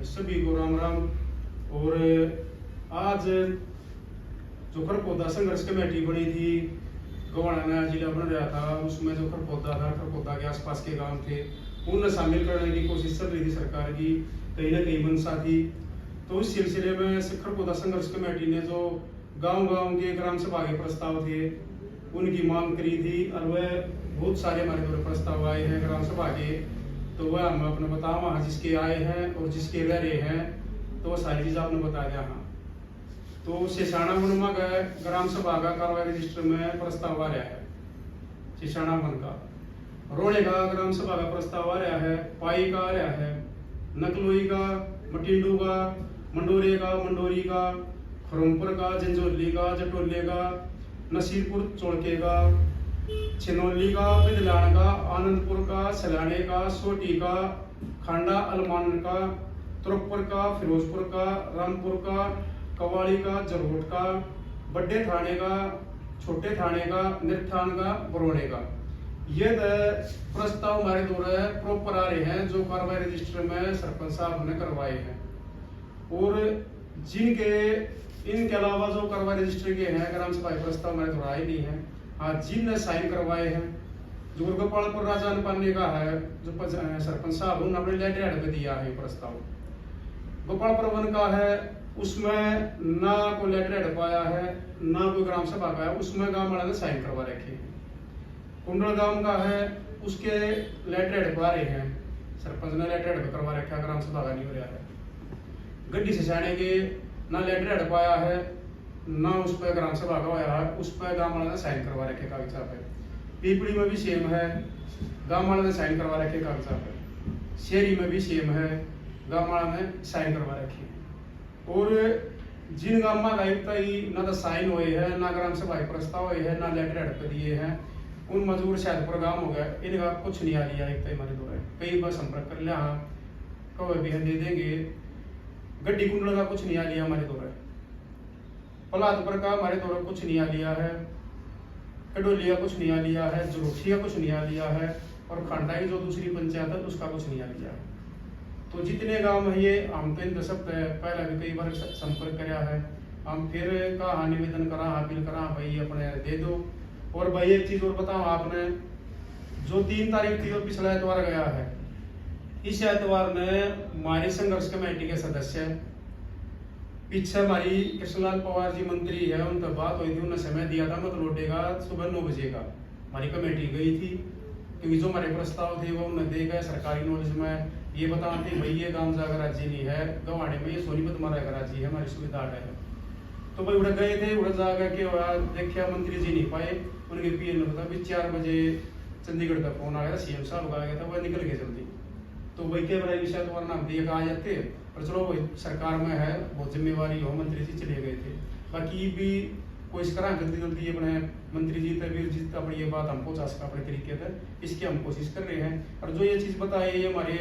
सभी को राम राम। और आज जो खरपौधा संघर्ष कमेटी बनी थी, गोवाड़ा नया जिला बन रहा था, उसमें जो खरपौधा था, खरपौधा के आसपास के गांव थे, उन्हें शामिल करने की कोशिश चल रही थी सरकार की, कहीं ना कहीं मंशा थी। तो इस सिलसिले में खरपौधा संघर्ष कमेटी ने जो गांव गांव के ग्राम सभा के प्रस्ताव थे उनकी मांग करी थी, और वह बहुत सारे हमारे द्वारा प्रस्ताव आए हैं ग्राम सभा के। तो वह हम अपने बताओ वहाँ जिसके आए हैं और जिसके रह रहे हैं, तो वह सारी चीज़ आपने बता दिया। हाँ, तो शेषाणा वनमा का ग्राम सभा का कार्रवाई रजिस्टर में प्रस्ताव आ रहा है, शेषाणा वन का। रोणे का ग्राम सभा का प्रस्ताव आ रहा है, पाई का आ रहा है, नकलोई का, मटिंडू का, मंडोरे का, मंडोरी का, खरमपुर का, जंजौली का, जटोले का, नसीरपुर चौड़के का, छिनौली का, बिदलान का, आनंदपुर का, सलाने का, सोटी का, खांडा अलमान का, तुरकपुर का, फिरोजपुर का, रामपुर का, कवाड़ी का, जरोट का, बड्डे थाने का, छोटे थाने का, निरठान का, बरोड़े का। ये प्रस्ताव हमारे द्वारा प्रॉपर आ रहे हैं जो कार्रवाई रजिस्टर में सरपंच साहब ने करवाए हैं। और जिनके इनके अलावा जो कार्रवाई रजिस्टर के हैं ग्राम सभा प्रस्ताव हमारे द्वारा आए नहीं है। हाँ, जिनने साइन करवाए हैं, जो गोपालपुर राजा पाने का है, जो सरपंच साहब उन्होंने अपने लेटर हेड पे दिया है प्रस्ताव। गोपालपुर वन का है, उसमें ना कोई लेटर हेड पाया है, ना कोई ग्राम सभा का है, उसमें गांव वाले ने साइन करवा रखे हैं। कुंडल गांव का है, उसके लेटर हेड पा रहे हैं, सरपंच ने लेटर हेड करवा रखा, ग्राम सभा का नहीं हो रहा है। गड्डी से जाने के ना लेटर हेड पाया है, ना उस पर ग्राम सभा का होया है, उस पर गांव वाले ने साइन करवा रखे कागजात पे। पीपड़ी में भी सेम है, गांव वाले ने साइन करवा रखे कागजात पे। शेरी में भी सेम है, गांव वाले ने साइन करवा रखे। और जिन गांव में आयुक्त ना तो साइन हुए हैं, ना ग्राम सभा के प्रस्ताव हुए हैं, ना लेटर हेड पे दिए हैं, उन मजदूर शायद प्रोग्राम हो गया, इनका कुछ नहीं आ लिया आयुक्त हमारे द्वारा। कई बार संपर्क कर लिया, कब भी हम दे देंगे। गड्डी कुंडल का कुछ नहीं आ लिया हमारे द्वारा, पलादपुर का हमारे द्वारा कुछ नहीं आ लिया है, कटोलिया कुछ नहीं आ लिया है, जरोठिया कुछ नहीं आ लिया है, और खांडा की जो दूसरी पंचायत है उसका कुछ नहीं आ लिया है। तो जितने गांव है ये हम तो इन दशक पहले भी कई बार संपर्क कराया है, हम फिर का निवेदन करा, अपील करा भाई अपने दे दो। और भाई एक चीज और बताओ, आपने जो 3 तारीख थी वो पिछला एतवार गया है, इस एतवार में हमारी संघर्ष कमेटी के सदस्य पीछे हमारी कृष्णलाल पवार जी मंत्री है, उनका बात हुई थी, उन्होंने समय दिया था मतलब लौटेगा सुबह 9 बजे का। हमारी कमेटी गई थी, क्योंकि जो हमारे प्रस्ताव थे वो उन्होंने दे गए सरकारी नॉलेज में। ये बताते भाई ये गांव जाकर राज्य नहीं है, गवाड़े में ये सोनीपत मारा का राज्य है, हमारी सुविधा है। तो भाई उड़े गए थे, उड़े जाकर के देखा मंत्री जी नहीं पाए, उनके पीए ने बताया भी 4 बजे चंडीगढ़ का फोन आ गया, सीएम साहब का आ गया था, वह निकल गए जल्दी। तो वही के बड़ा विषय तो नाम दिए आ जाते, पर चलो वही सरकार में है, बहुत जिम्मेवारी हो, मंत्री जी चले गए थे। बाकी भी कोशिश करा जल्दी जल्दी अपने मंत्री जी तकबीर जी अपनी ये बात हम पहुंचा सका अपने तरीके से, इसकी हम कोशिश कर रहे हैं। और जो ये चीज़ बताई ये हमारे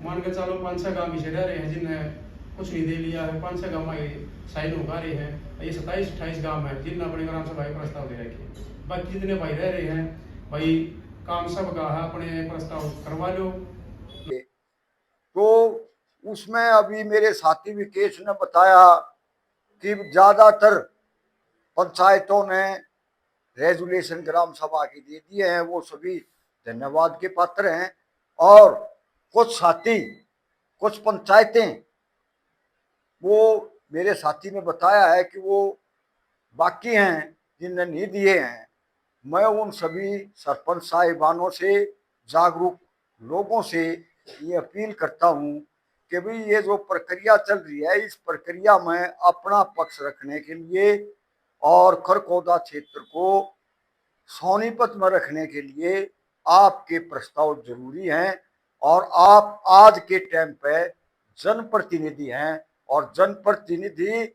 मान के चलो 5-6 गाँव पीछे रह रहे हैं जिन्हें कुछ नहीं दे लिया है, 5-6 गाँव में साइन होगा रहे हैं, ये 27-28 गाँव है जिन्हें अपने ग्राम सभा के प्रस्ताव दे रखे। बाकी जितने भाई रह रहे हैं भाई काम सब का है, अपने प्रस्ताव करवा लो। तो उसमें अभी मेरे साथी विकेश ने बताया कि ज्यादातर पंचायतों ने रेजुलेशन ग्राम सभा की दे दिए हैं, वो सभी धन्यवाद के पात्र हैं। और कुछ साथी, कुछ पंचायतें, वो मेरे साथी ने बताया है कि वो बाकी हैं जिन्हें नहीं दिए हैं। मैं उन सभी सरपंच साहिबानों से, जागरूक लोगों से ये अपील करता हूँ कि भाई ये जो प्रक्रिया चल रही है, इस प्रक्रिया में अपना पक्ष रखने के लिए और खरकौदा क्षेत्र को सोनीपत में रखने के लिए आपके प्रस्ताव जरूरी हैं। और आप आज के टाइम पे जनप्रतिनिधि हैं, और जनप्रतिनिधि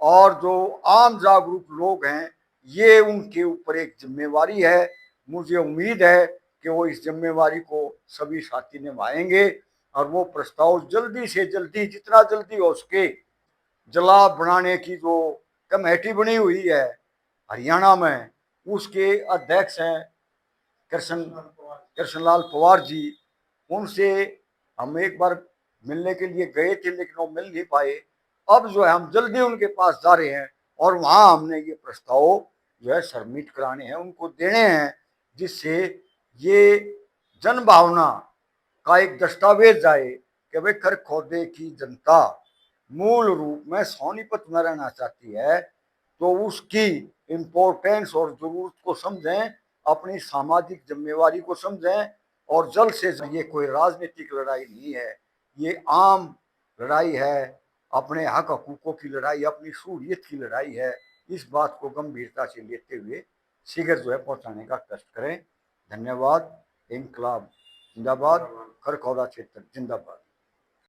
और जो आम जागरूक लोग हैं, ये उनके ऊपर एक जिम्मेवारी है। मुझे उम्मीद है कि वो इस जिम्मेवारी को सभी साथी निभाएंगे और वो प्रस्ताव जल्दी से जल्दी, जितना जल्दी हो सके, जला बनाने की जो कमेटी बनी हुई है हरियाणा में, उसके अध्यक्ष हैं कृष्णलाल पवार जी, उनसे हम एक बार मिलने के लिए गए थे लेकिन वो मिल नहीं पाए। अब जो है हम जल्दी उनके पास जा रहे हैं और वहां हमने ये प्रस्ताव जो है सबमिट कराने हैं, उनको देने हैं, जिससे ये जन भावना का एक दस्तावेज आए कि भाई खरखोदे की जनता मूल रूप में सोनीपत में रहना चाहती है, तो उसकी इम्पोर्टेंस और जरूरत को समझें, अपनी सामाजिक जिम्मेवारी को समझें और जल्द से जल्द, ये कोई राजनीतिक लड़ाई नहीं है, ये आम लड़ाई है, अपने हक हकूकों की लड़ाई, अपनी शूरियत की लड़ाई है। इस बात को गंभीरता से लेते हुए शीघ्र जो है पहुंचाने का कष्ट करें। धन्यवाद। इंकलाब जिंदाबाद, खरखौदा क्षेत्र जिंदाबाद।